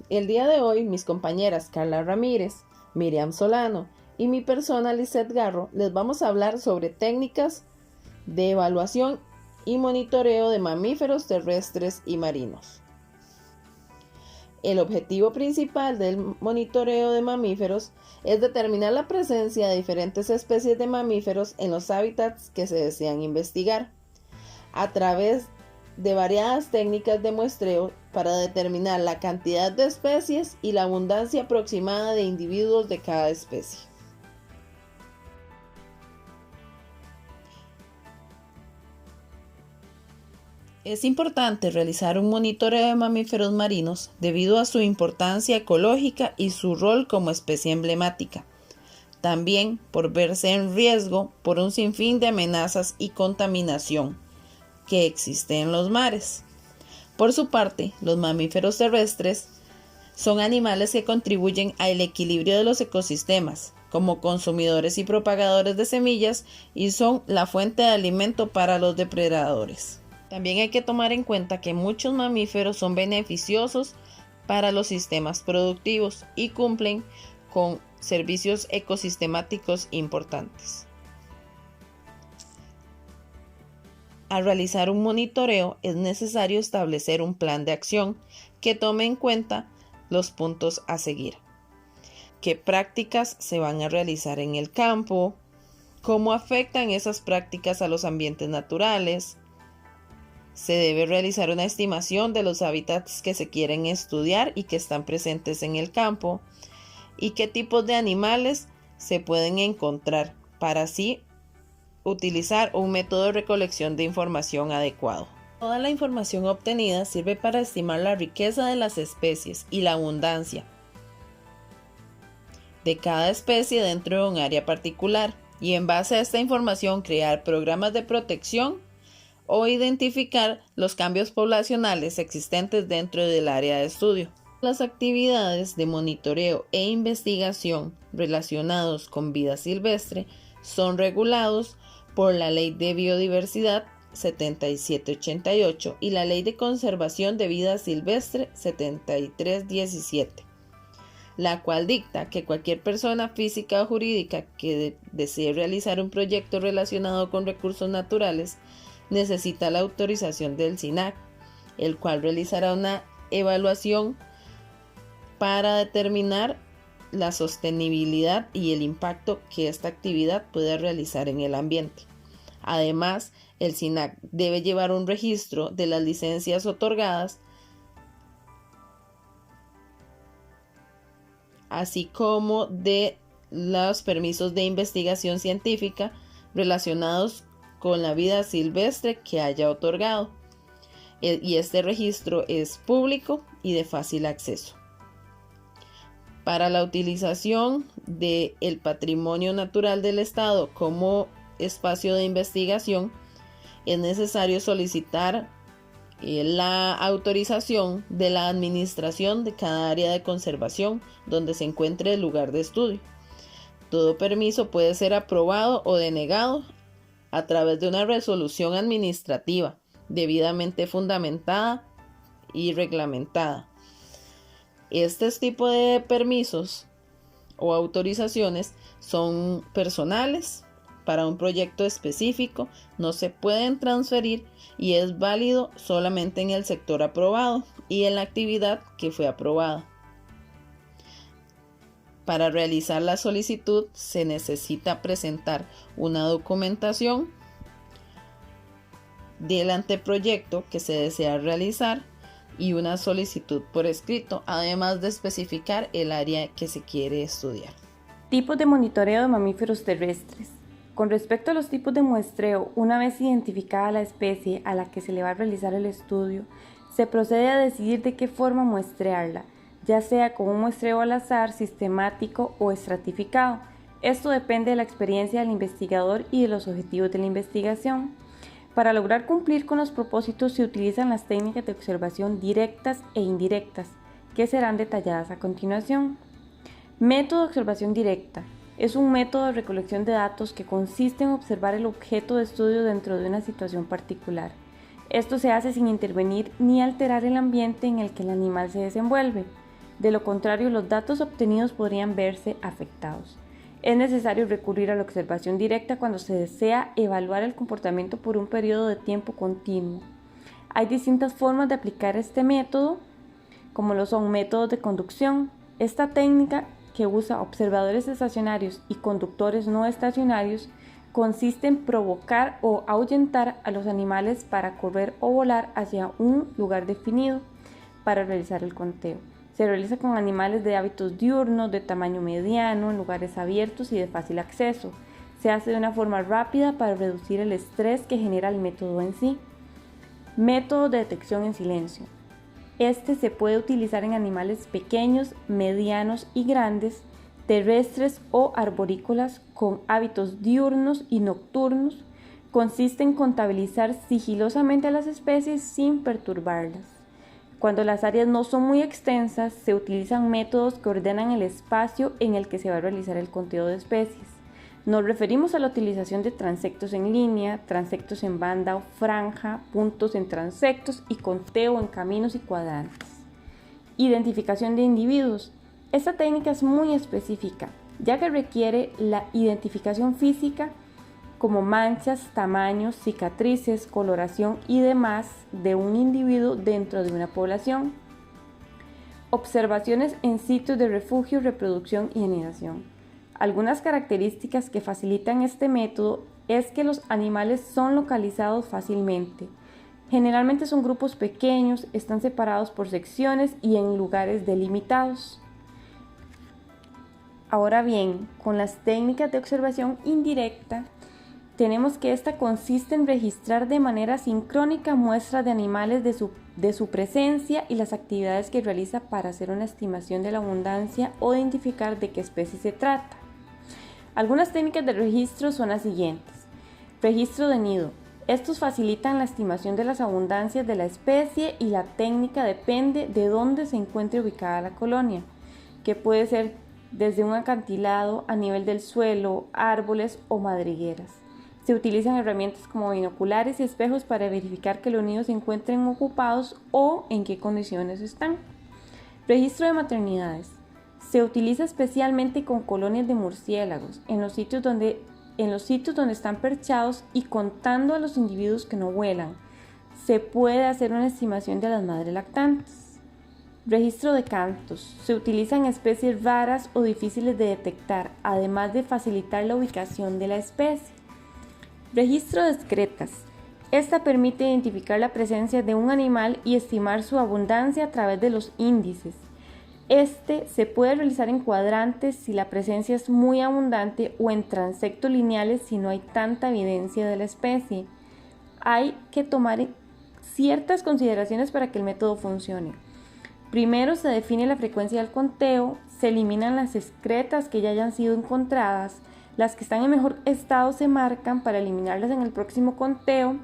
El día de hoy, mis compañeras Carla Ramírez, Miriam Solano y mi persona Lisette Garro les vamos a hablar sobre técnicas de evaluación y monitoreo de mamíferos terrestres y marinos. El objetivo principal del monitoreo de mamíferos es determinar la presencia de diferentes especies de mamíferos en los hábitats que se desean investigar, a través de variadas técnicas de muestreo para determinar la cantidad de especies y la abundancia aproximada de individuos de cada especie. Es importante realizar un monitoreo de mamíferos marinos debido a su importancia ecológica y su rol como especie emblemática. También por verse en riesgo por un sinfín de amenazas y contaminación que existe en los mares. Por su parte, los mamíferos terrestres son animales que contribuyen al equilibrio de los ecosistemas, como consumidores y propagadores de semillas, y son la fuente de alimento para los depredadores. También hay que tomar en cuenta que muchos mamíferos son beneficiosos para los sistemas productivos y cumplen con servicios ecosistemáticos importantes. Al realizar un monitoreo es necesario establecer un plan de acción que tome en cuenta los puntos a seguir. ¿Qué prácticas se van a realizar en el campo? ¿Cómo afectan esas prácticas a los ambientes naturales? Se debe realizar una estimación de los hábitats que se quieren estudiar y que están presentes en el campo, y qué tipos de animales se pueden encontrar para así utilizar un método de recolección de información adecuado. Toda la información obtenida sirve para estimar la riqueza de las especies y la abundancia de cada especie dentro de un área particular, y en base a esta información crear programas de protección o identificar los cambios poblacionales existentes dentro del área de estudio. Las actividades de monitoreo e investigación relacionados con vida silvestre son regulados por la Ley de Biodiversidad 7788 y la Ley de Conservación de Vida Silvestre 7317, la cual dicta que cualquier persona física o jurídica que desee realizar un proyecto relacionado con recursos naturales necesita la autorización del SINAC, el cual realizará una evaluación para determinar la sostenibilidad y el impacto que esta actividad puede realizar en el ambiente. Además, el SINAC debe llevar un registro de las licencias otorgadas, así como de los permisos de investigación científica relacionados con la vida silvestre que haya otorgado, y este registro es público y de fácil acceso. Para la utilización del patrimonio natural del Estado como espacio de investigación, es necesario solicitar la autorización de la administración de cada área de conservación donde se encuentre el lugar de estudio. Todo permiso puede ser aprobado o denegado a través de una resolución administrativa debidamente fundamentada y reglamentada. Este tipo de permisos o autorizaciones son personales para un proyecto específico, no se pueden transferir y es válido solamente en el sector aprobado y en la actividad que fue aprobada. Para realizar la solicitud se necesita presentar una documentación del anteproyecto que se desea realizar y una solicitud por escrito, además de especificar el área que se quiere estudiar. Tipos de monitoreo de mamíferos terrestres. Con respecto a los tipos de muestreo, una vez identificada la especie a la que se le va a realizar el estudio, se procede a decidir de qué forma muestrearla, ya sea con un muestreo al azar, sistemático o estratificado. Esto depende de la experiencia del investigador y de los objetivos de la investigación. Para lograr cumplir con los propósitos se utilizan las técnicas de observación directas e indirectas, que serán detalladas a continuación. Método de observación directa. Es un método de recolección de datos que consiste en observar el objeto de estudio dentro de una situación particular. Esto se hace sin intervenir ni alterar el ambiente en el que el animal se desenvuelve. De lo contrario, los datos obtenidos podrían verse afectados. Es necesario recurrir a la observación directa cuando se desea evaluar el comportamiento por un periodo de tiempo continuo. Hay distintas formas de aplicar este método, como lo son métodos de conducción. Esta técnica, que usa observadores estacionarios y conductores no estacionarios, consiste en provocar o ahuyentar a los animales para correr o volar hacia un lugar definido para realizar el conteo. Se realiza con animales de hábitos diurnos, de tamaño mediano, en lugares abiertos y de fácil acceso. Se hace de una forma rápida para reducir el estrés que genera el método en sí. Método de detección en silencio. Este se puede utilizar en animales pequeños, medianos y grandes, terrestres o arborícolas con hábitos diurnos y nocturnos. Consiste en contabilizar sigilosamente a las especies sin perturbarlas. Cuando las áreas no son muy extensas, se utilizan métodos que ordenan el espacio en el que se va a realizar el conteo de especies. Nos referimos a la utilización de transectos en línea, transectos en banda o franja, puntos en transectos y conteo en caminos y cuadrantes. Identificación de individuos. Esta técnica es muy específica, ya que requiere la identificación física como manchas, tamaños, cicatrices, coloración y demás de un individuo dentro de una población. Observaciones en sitios de refugio, reproducción y anidación. Algunas características que facilitan este método es que los animales son localizados fácilmente. Generalmente son grupos pequeños, están separados por secciones y en lugares delimitados. Ahora bien, con las técnicas de observación indirecta, tenemos que esta consiste en registrar de manera sincrónica muestras de animales de su presencia y las actividades que realiza para hacer una estimación de la abundancia o identificar de qué especie se trata. Algunas técnicas de registro son las siguientes. Registro de nido. Estos facilitan la estimación de las abundancias de la especie y la técnica depende de dónde se encuentre ubicada la colonia, que puede ser desde un acantilado a nivel del suelo, árboles o madrigueras. Se utilizan herramientas como binoculares y espejos para verificar que los nidos se encuentren ocupados o en qué condiciones están. Registro de maternidades. Se utiliza especialmente con colonias de murciélagos en los sitios donde están perchados y contando a los individuos que no vuelan. Se puede hacer una estimación de las madres lactantes. Registro de cantos. Se utilizan especies raras o difíciles de detectar, además de facilitar la ubicación de la especie. Registro de excretas. Esta permite identificar la presencia de un animal y estimar su abundancia a través de los índices. Este se puede realizar en cuadrantes si la presencia es muy abundante o en transectos lineales si no hay tanta evidencia de la especie. Hay que tomar ciertas consideraciones para que el método funcione. Primero se define la frecuencia del conteo, se eliminan las excretas que ya hayan sido encontradas. Las que están en mejor estado se marcan para eliminarlas en el próximo conteo,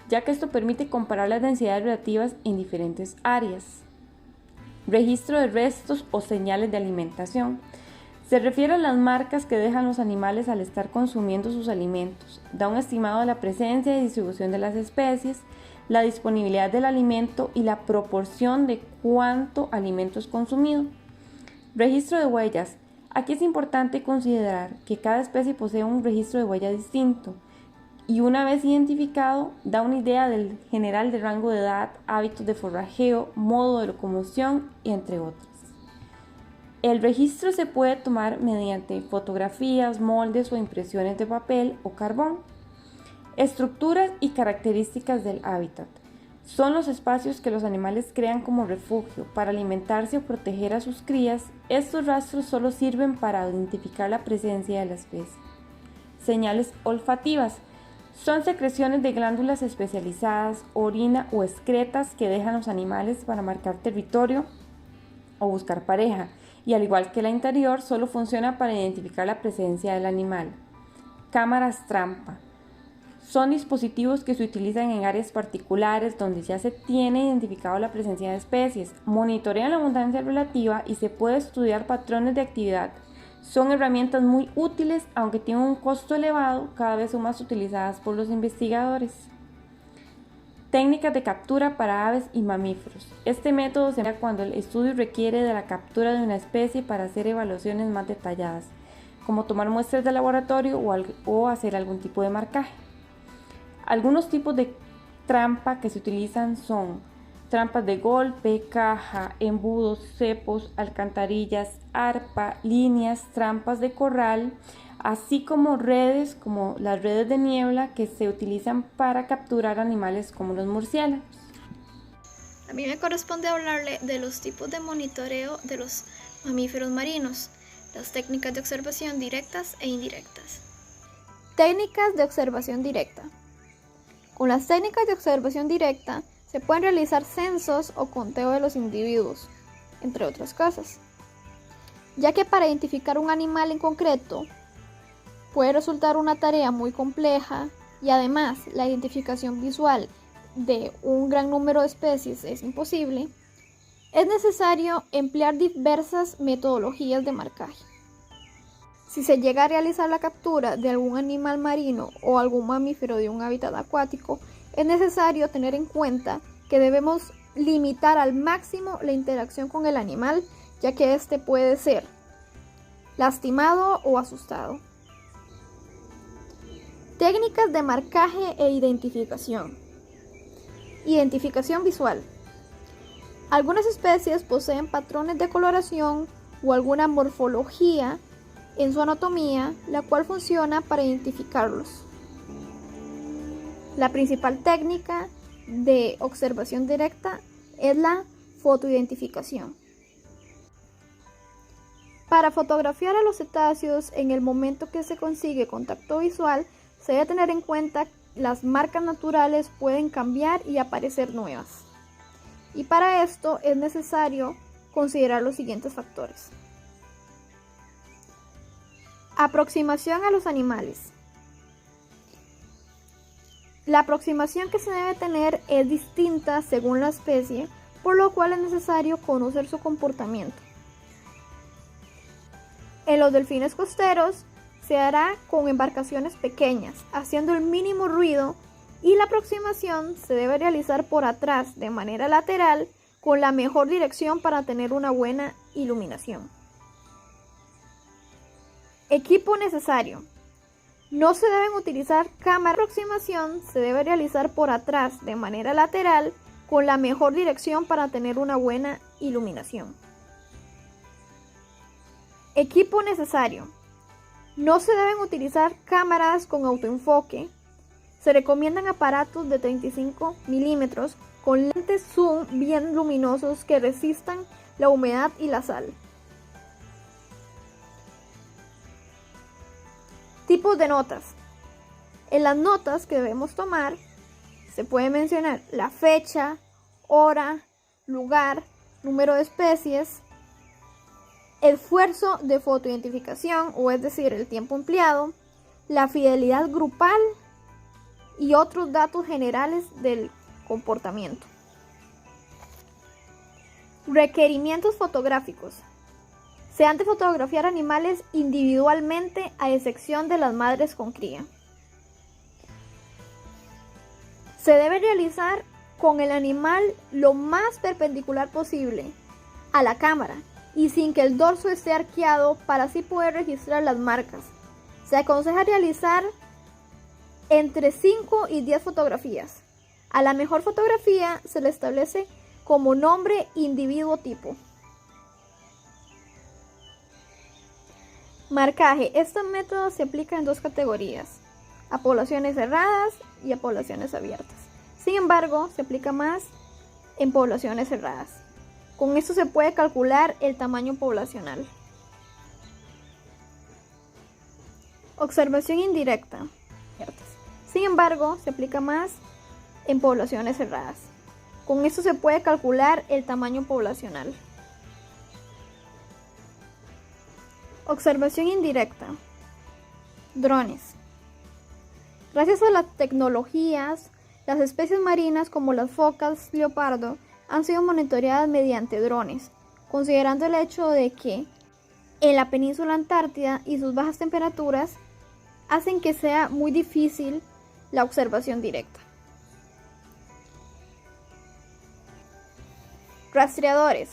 ya que esto permite comparar las densidades relativas en diferentes áreas. Registro de restos o señales de alimentación. Se refiere a las marcas que dejan los animales al estar consumiendo sus alimentos. Da un estimado de la presencia y distribución de las especies, la disponibilidad del alimento y la proporción de cuánto alimento es consumido. Registro de huellas. Aquí es importante considerar que cada especie posee un registro de huella distinto y una vez identificado da una idea del general de rango de edad, hábitos de forrajeo, modo de locomoción y entre otros. El registro se puede tomar mediante fotografías, moldes o impresiones de papel o carbón. Estructuras y características del hábitat. Son los espacios que los animales crean como refugio para alimentarse o proteger a sus crías. Estos rastros solo sirven para identificar la presencia de la especie. Señales olfativas. Son secreciones de glándulas especializadas, orina o excretas que dejan los animales para marcar territorio o buscar pareja, y al igual que la anterior, solo funciona para identificar la presencia del animal. Cámaras trampa. Son dispositivos que se utilizan en áreas particulares donde ya se tiene identificado la presencia de especies, monitorean la abundancia relativa y se puede estudiar patrones de actividad. Son herramientas muy útiles, aunque tienen un costo elevado, cada vez son más utilizadas por los investigadores. Técnicas de captura para aves y mamíferos. Este método se emplea cuando el estudio requiere de la captura de una especie para hacer evaluaciones más detalladas, como tomar muestras de laboratorio o hacer algún tipo de marcaje. Algunos tipos de trampa que se utilizan son trampas de golpe, caja, embudos, cepos, alcantarillas, arpa, líneas, trampas de corral, así como redes como las redes de niebla que se utilizan para capturar animales como los murciélagos. A mí me corresponde hablarle de los tipos de monitoreo de los mamíferos marinos, las técnicas de observación directas e indirectas. Técnicas de observación directa. Con las técnicas de observación directa se pueden realizar censos o conteo de los individuos, entre otras cosas, ya que para identificar un animal en concreto puede resultar una tarea muy compleja y además la identificación visual de un gran número de especies es imposible, es necesario emplear diversas metodologías de marcaje. Si se llega a realizar la captura de algún animal marino o algún mamífero de un hábitat acuático, es necesario tener en cuenta que debemos limitar al máximo la interacción con el animal, ya que éste puede ser lastimado o asustado. Técnicas de marcaje e identificación. Identificación visual. Algunas especies poseen patrones de coloración o alguna morfología en su anatomía, la cual funciona para identificarlos. La principal técnica de observación directa es la fotoidentificación. Para fotografiar a los cetáceos en el momento que se consigue contacto visual, se debe tener en cuenta que las marcas naturales pueden cambiar y aparecer nuevas. Y para esto es necesario considerar los siguientes factores. Aproximación a los animales. La aproximación que se debe tener es distinta según la especie, por lo cual es necesario conocer su comportamiento. En los delfines costeros se hará con embarcaciones pequeñas, haciendo el mínimo ruido, y la aproximación se debe realizar por atrás de manera lateral con la mejor dirección para tener una buena iluminación. Equipo necesario. No se deben utilizar cámaras. La aproximación se debe realizar por atrás de manera lateral con la mejor dirección para tener una buena iluminación. Equipo necesario. No se deben utilizar cámaras con autoenfoque. Se recomiendan aparatos de 35 milímetros con lentes zoom bien luminosos que resistan la humedad y la sal. Tipos de notas. En las notas que debemos tomar se puede mencionar la fecha, hora, lugar, número de especies, esfuerzo de fotoidentificación, o es decir, el tiempo empleado, la fidelidad grupal y otros datos generales del comportamiento. Requerimientos fotográficos. Se han de fotografiar animales individualmente a excepción de las madres con cría. Se debe realizar con el animal lo más perpendicular posible a la cámara y sin que el dorso esté arqueado para así poder registrar las marcas. Se aconseja realizar entre 5 y 10 fotografías. A la mejor fotografía se le establece como nombre individuo tipo. Marcaje. Este método se aplica en dos categorías: a poblaciones cerradas y a poblaciones abiertas. Sin embargo, se aplica más en poblaciones cerradas. Con esto se puede calcular el tamaño poblacional. Observación indirecta. Sin embargo, se aplica más en poblaciones cerradas. Con esto se puede calcular el tamaño poblacional. Observación indirecta. Drones. Gracias a las tecnologías, las especies marinas como las focas leopardo han sido monitoreadas mediante drones, considerando el hecho de que en la península Antártida y sus bajas temperaturas hacen que sea muy difícil la observación directa. Rastreadores.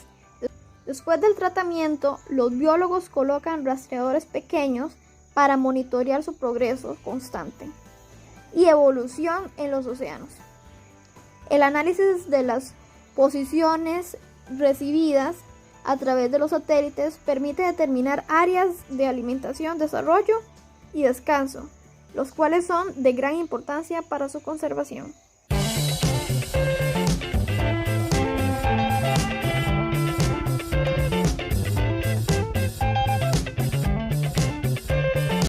Después del tratamiento, los biólogos colocan rastreadores pequeños para monitorear su progreso constante y evolución en los océanos. El análisis de las posiciones recibidas a través de los satélites permite determinar áreas de alimentación, desarrollo y descanso, los cuales son de gran importancia para su conservación.